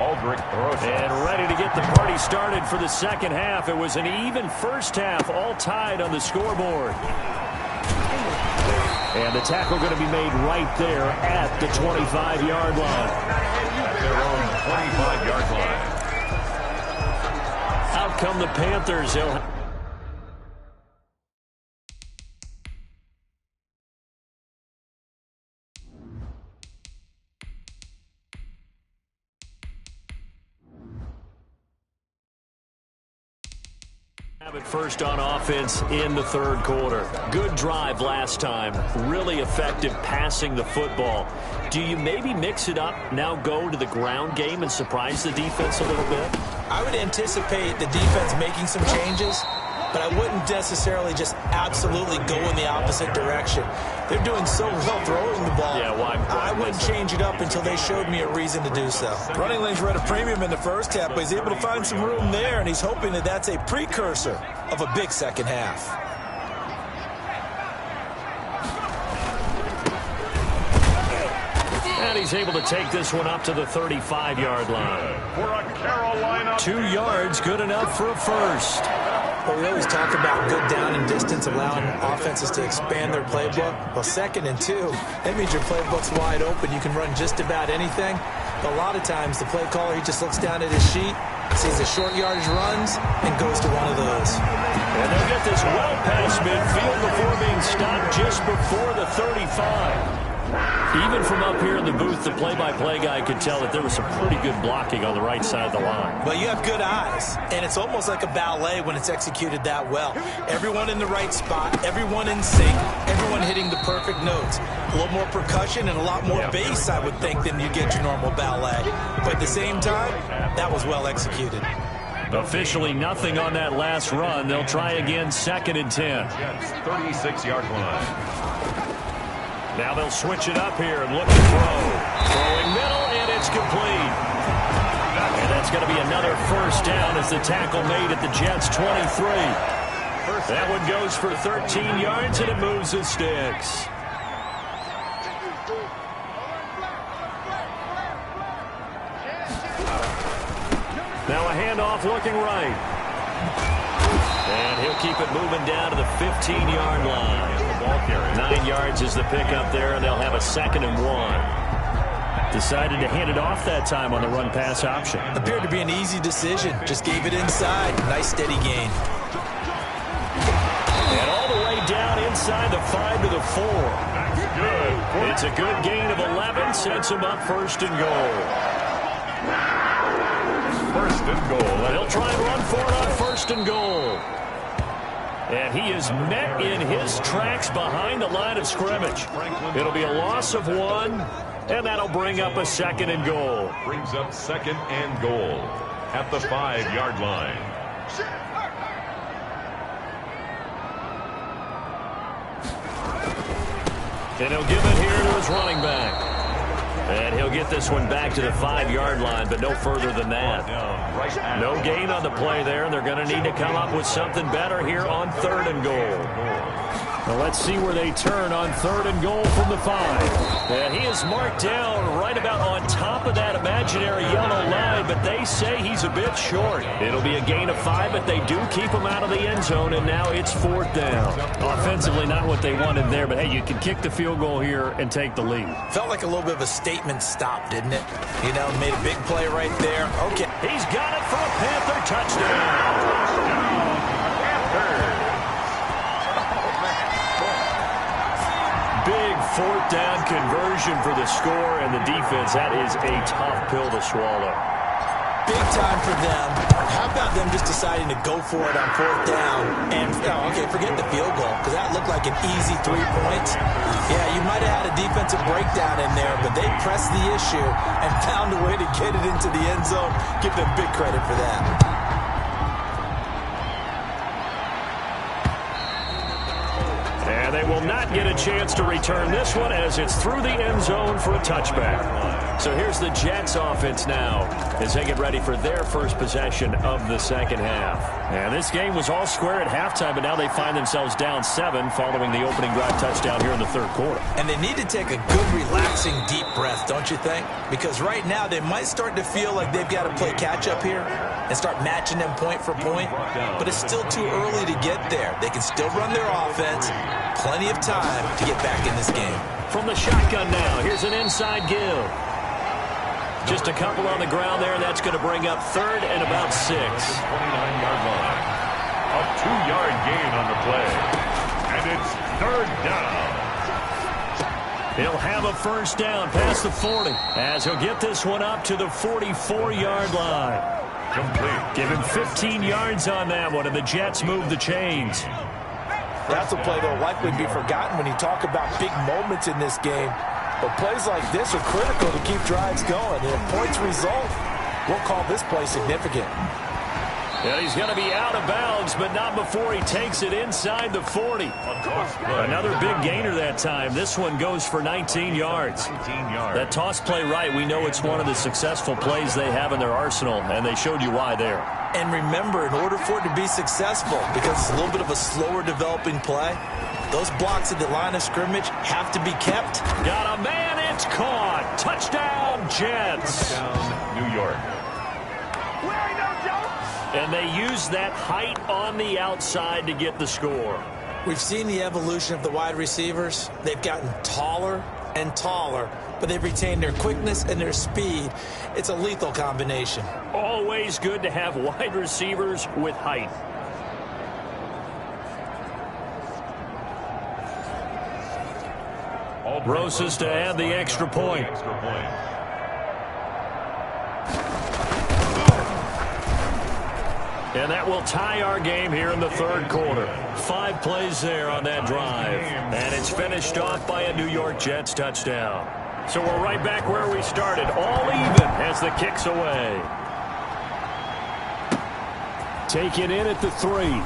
And ready to get the party started for the second half. It was an even first half, all tied on the scoreboard. And the tackle going to be made right there at the 25-yard line. At their own 25-yard line. Out come the Panthers. They'll have it first on offense in the third quarter. Good drive last time. Really effective passing the football. Do you maybe mix it up, now go to the ground game and surprise the defense a little bit? I would anticipate the defense making some changes, but I wouldn't necessarily just absolutely go in the opposite direction. They're doing so well throwing the ball. Yeah, why I wouldn't change it up until they showed me a reason to do so. Running lanes were at a premium in the first half, but he's able to find some room there, and he's hoping that that's a precursor of a big second half. And he's able to take this one up to the 35-yard line. For a Carolina. 2 yards, good enough for a first. Well, we always talk about good down and distance, allowing offenses to expand their playbook. Well, 2nd and 2, that means your playbook's wide open. You can run just about anything. But a lot of times, the play caller, he just looks down at his sheet, sees the short yardage runs, and goes to one of those. And they'll get this well past midfield before being stopped just before the 35. Even from up here in the booth, the play-by-play guy could tell that there was some pretty good blocking on the right side of the line. Well, you have good eyes, and it's almost like a ballet when it's executed that well. Everyone in the right spot, everyone in sync, everyone hitting the perfect notes. A little more percussion and a lot more bass, I would think, than you get your normal ballet. But at the same time, that was well executed. Officially nothing on that last run. They'll try again, 2nd and 10. 36-yard line. Now they'll switch it up here and look to throw. Throwing middle, and it's complete. And that's going to be another first down as the tackle made at the Jets' 23. That one goes for 13 yards, and it moves the sticks. Now a handoff looking right. And he'll keep it moving down to the 15-yard line. 9 yards is the pickup there, and they'll have a 2nd and 1. Decided to hand it off that time on the run-pass option. Appeared to be an easy decision. Just gave it inside. Nice steady gain. And all the way down inside the 5 to the 4. That's good. It's a good gain of 11. Sets him up 1st and goal. 1st and goal. They'll try and run for it on 1st and goal. And he is met in his tracks behind the line of scrimmage. It'll be a loss of 1, and that'll bring up a 2nd and goal. Brings up 2nd and goal at the 5-yard line. And he'll give it here to his running back. And he'll get this one back to the 5-yard line, but no further than that. No gain on the play there, and they're going to need to come up with something better here on 3rd and goal. Now let's see where they turn on 3rd and goal from the 5. And he is marked down right about on top of that imaginary yellow line, but they say he's a bit short. It'll be a gain of 5, but they do keep him out of the end zone, and now it's 4th down. Offensively, not what they wanted there, but hey, you can kick the field goal here and take the lead. Felt like a little bit of a statement stop, didn't it? You know, made a big play right there. Okay. He's got it for a Panther touchdown. Big 4th down conversion for the score, and the defense, that is a tough pill to swallow. Big time for them. How about them just deciding to go for it on 4th down? And, okay, forget the field goal, because that looked like an easy 3 points. Yeah, you might have had a defensive breakdown in there, but they pressed the issue and found a way to get it into the end zone. Give them big credit for that. And they will not get a chance to return this one as it's through the end zone for a touchback. So here's the Jets offense now as they get ready for their first possession of the second half. And this game was all square at halftime, but now they find themselves down 7 following the opening drive touchdown here in the third quarter. And they need to take a good, relaxing, deep breath, don't you think? Because right now they might start to feel like they've got to play catch-up here and start matching them point for point. But it's still too early to get there. They can still run their offense. Plenty of time to get back in this game. From the shotgun now, here's an inside give. Just a couple on the ground there. That's going to bring up third and about 6. 29-yard line. A 2-yard gain on the play. And it's third down. He'll have a first down past the 40 as he'll get this one up to the 44-yard line. Complete. Give him 15 yards on that one, and the Jets move the chains. That's a play that will likely be forgotten when you talk about big moments in this game. But plays like this are critical to keep drives going. And if points result, we'll call this play significant. Yeah, he's going to be out of bounds, but not before he takes it inside the 40. Another big gainer that time. This one goes for 19 yards. That toss play right, we know it's one of the successful plays they have in their arsenal, and they showed you why there. And remember, in order for it to be successful, because it's a little bit of a slower developing play, those blocks at the line of scrimmage have to be kept. Got a man, it's caught. Touchdown, Jets. Touchdown, New York. And they use that height on the outside to get the score. We've seen the evolution of the wide receivers. They've gotten taller and taller, but they've retained their quickness and their speed. It's a lethal combination. Always good to have wide receivers with height. Rosas to add the extra point. And that will tie our game here in the third quarter. 5 plays there on that drive. And it's finished off by a New York Jets touchdown. So we're right back where we started. All even as the kick's away. Taken in at the 3.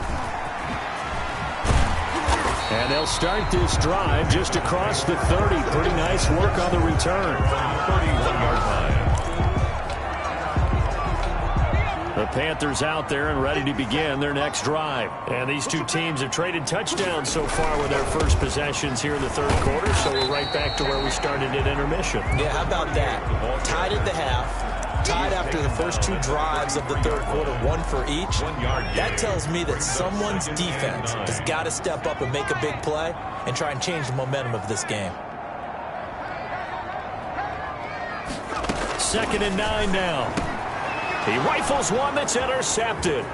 And they'll start this drive just across the 30. Pretty nice work on the return. 31-yard line. The Panthers out there and ready to begin their next drive. And these two teams have traded touchdowns so far with their first possessions here in the third quarter, so we're right back to where we started at intermission. Yeah, how about that? Tied at the half, tied after the first 2 drives of the third quarter, 1 for each. That tells me that someone's defense has got to step up and make a big play and try and change the momentum of this game. 2nd and 9 now. He rifles one that's intercepted.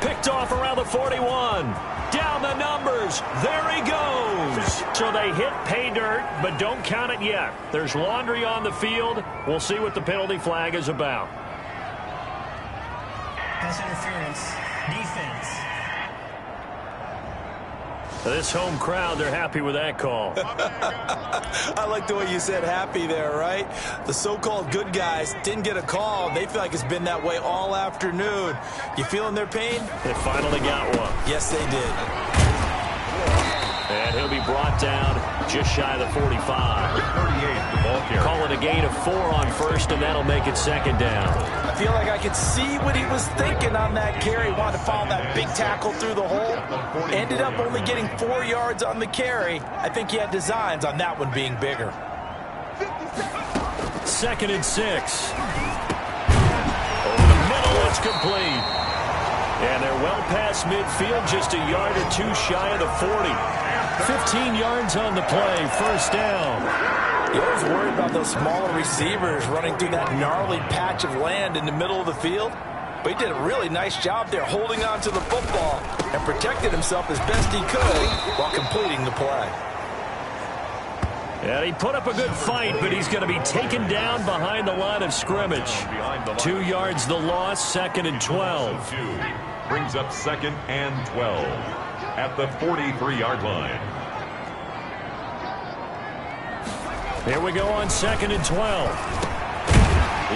Picked off around the 41. Down the numbers. There he goes. So they hit pay dirt, but don't count it yet. There's laundry on the field. We'll see what the penalty flag is about. Pass interference. Defense. This home crowd, they're happy with that call. I like the way you said happy there, right? The so-called good guys didn't get a call. They feel like it's been that way all afternoon. You feeling their pain? They finally got one. Yes, they did. And he'll be brought down just shy of the 45. 38, the ball carrier. Call it a gain of 4 on first, and that'll make it 2nd down. I feel like I could see what he was thinking on that carry. Wanted to follow that big tackle through the hole. Ended up only getting 4 yards on the carry. I think he had designs on that one being bigger. 2nd and 6. Over the middle, it's complete. And they're well past midfield, just a yard or 2 shy of the 40. 15 yards on the play, first down. You always worry about those smaller receivers running through that gnarly patch of land in the middle of the field. But he did a really nice job there holding on to the football and protected himself as best he could while completing the play. And he put up a good fight, but he's going to be taken down behind the line of scrimmage. 2 yards the loss, 2nd and 12. Brings up 2nd and 12 at the 43-yard line. Here we go on 2nd and 12.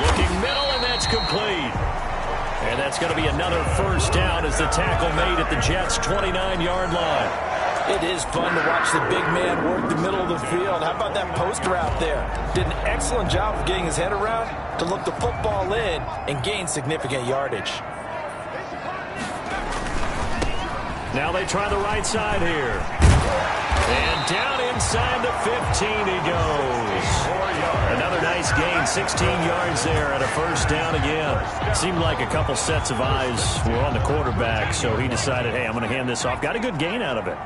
Looking middle, and that's complete. And that's going to be another first down as the tackle made at the Jets' 29-yard line. It is fun to watch the big man work the middle of the field. How about that post route there? Did an excellent job of getting his head around to look the football in and gain significant yardage. Now they try the right side here. And down inside the 15 he goes. Another nice gain, 16 yards there and a first down again. Seemed like a couple sets of eyes were on the quarterback, so he decided, hey, I'm going to hand this off. Got a good gain out of it.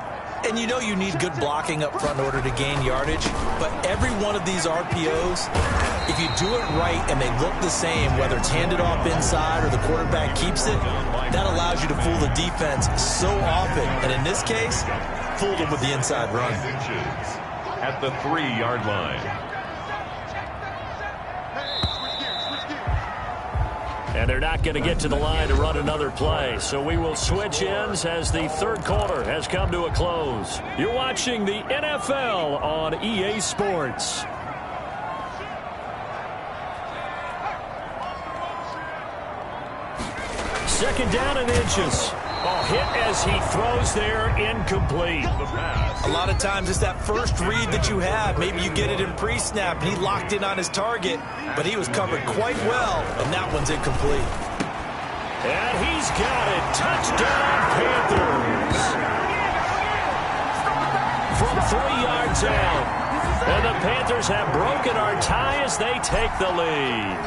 And you know you need good blocking up front in order to gain yardage, but every one of these RPOs, if you do it right and they look the same, whether it's handed off inside or the quarterback keeps it, that allows you to fool the defense so often. And in this case, fooled them with the inside run. At the 3-yard line. And they're not going to get to the line to run another play. So we will switch ends as the third quarter has come to a close. You're watching the NFL on EA Sports. Second down and inches. Oh, hit as he throws there, incomplete. A lot of times it's that first read that you have. Maybe you get it in pre-snap, and he locked in on his target, but he was covered quite well, and that one's incomplete. And he's got it. Touchdown, Panthers. From 3 yards out. And the Panthers have broken our tie as they take the lead.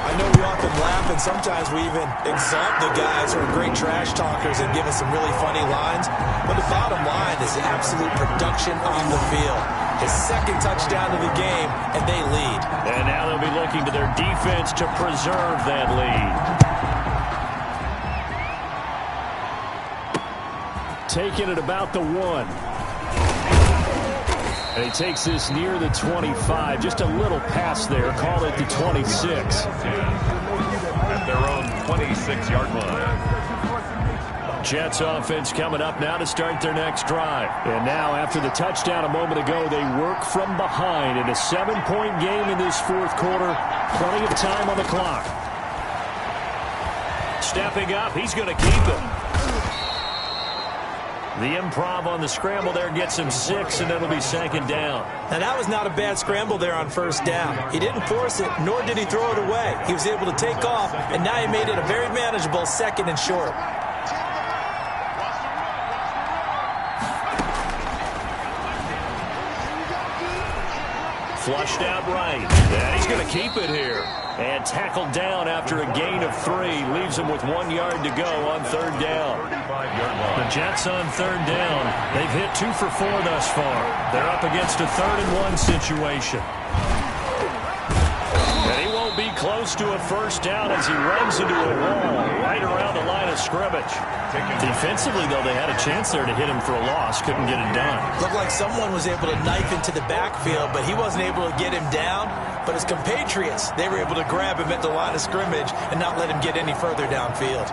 I know we often laugh, and sometimes we even exalt the guys who are great trash talkers and give us some really funny lines. But the bottom line is absolute production on the field. His second touchdown of the game, and they lead. And now they'll be looking to their defense to preserve that lead. Taking it about the 1. And he takes this near the 25. Just a little pass there. Call it the 26. At their own 26-yard line. Jets offense coming up now to start their next drive. And now after the touchdown a moment ago, they work from behind in a 7-point game in this fourth quarter. Plenty of time on the clock. Stepping up, he's going to keep it. The improv on the scramble there gets him 6, and it'll be second down. Now, that was not a bad scramble there on first down. He didn't force it, nor did he throw it away. He was able to take off, and now he made it a very manageable second and short. Flushed out right. And he's going to keep it here. And tackled down after a gain of 3. Leaves him with 1 yard to go on third down. The Jets on third down. They've hit 2 for 4 thus far. They're up against a 3rd and 1 situation. And he won't be close to a first down as he runs into a wall right around the line of scrimmage. Defensively, though, they had a chance there to hit him for a loss. Couldn't get it done. Looked like someone was able to knife into the backfield, but he wasn't able to get him down. But his compatriots, they were able to grab him at the line of scrimmage and not let him get any further downfield.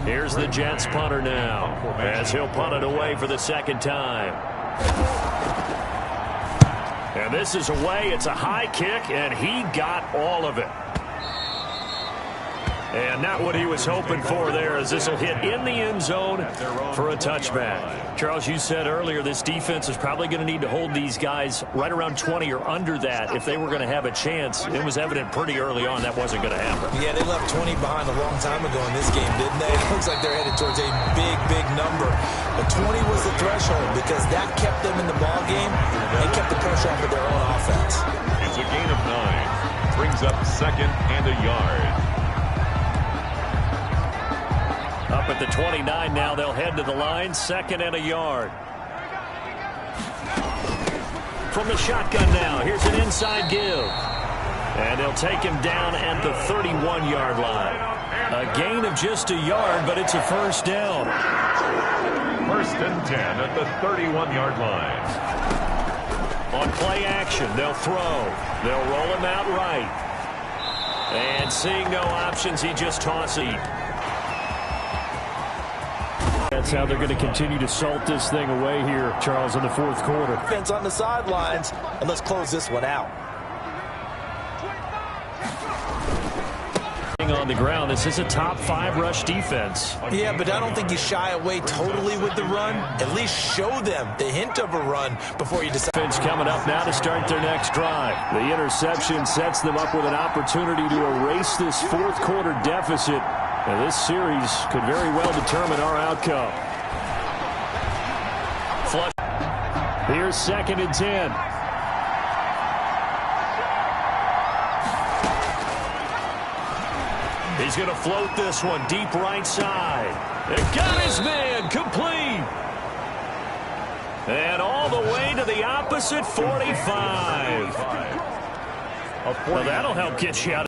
Here's the Jets punter now, as he'll punt it away for the second time. And this is away. It's a high kick, and he got all of it. And not what he was hoping for there, as this will hit in the end zone for a touchback. Charles, you said earlier this defense is probably going to need to hold these guys right around 20 or under that if they were going to have a chance. It was evident pretty early on that wasn't going to happen. Yeah, they left 20 behind a long time ago in this game, didn't they? It looks like they're headed towards a big, big number. But 20 was the threshold because that kept them in the ball game and kept the pressure off of their own offense. It's a gain of 9. Brings up second and a yard. Up at the 29 now, they'll head to the line, 2nd and a yard. From the shotgun now, here's an inside give. And they'll take him down at the 31-yard line. A gain of just a yard, but it's a first down. 1st and 10 at the 31-yard line. On play action, they'll throw. They'll roll him out right. And seeing no options, he just tosses it. That's how they're going to continue to salt this thing away here, Charles, in the fourth quarter. Defense on the sidelines, and let's close this one out. On the ground, this is a top 5 rush defense. Yeah, but I don't think you shy away totally with the run. At least show them the hint of a run before you decide. Defense coming up now to start their next drive. The interception sets them up with an opportunity to erase this fourth quarter deficit. And this series could very well determine our outcome. Flush. Here's 2nd and 10. He's going to float this one deep right side. It got his man complete. And all the way to the opposite 45. Well, that'll help get you out.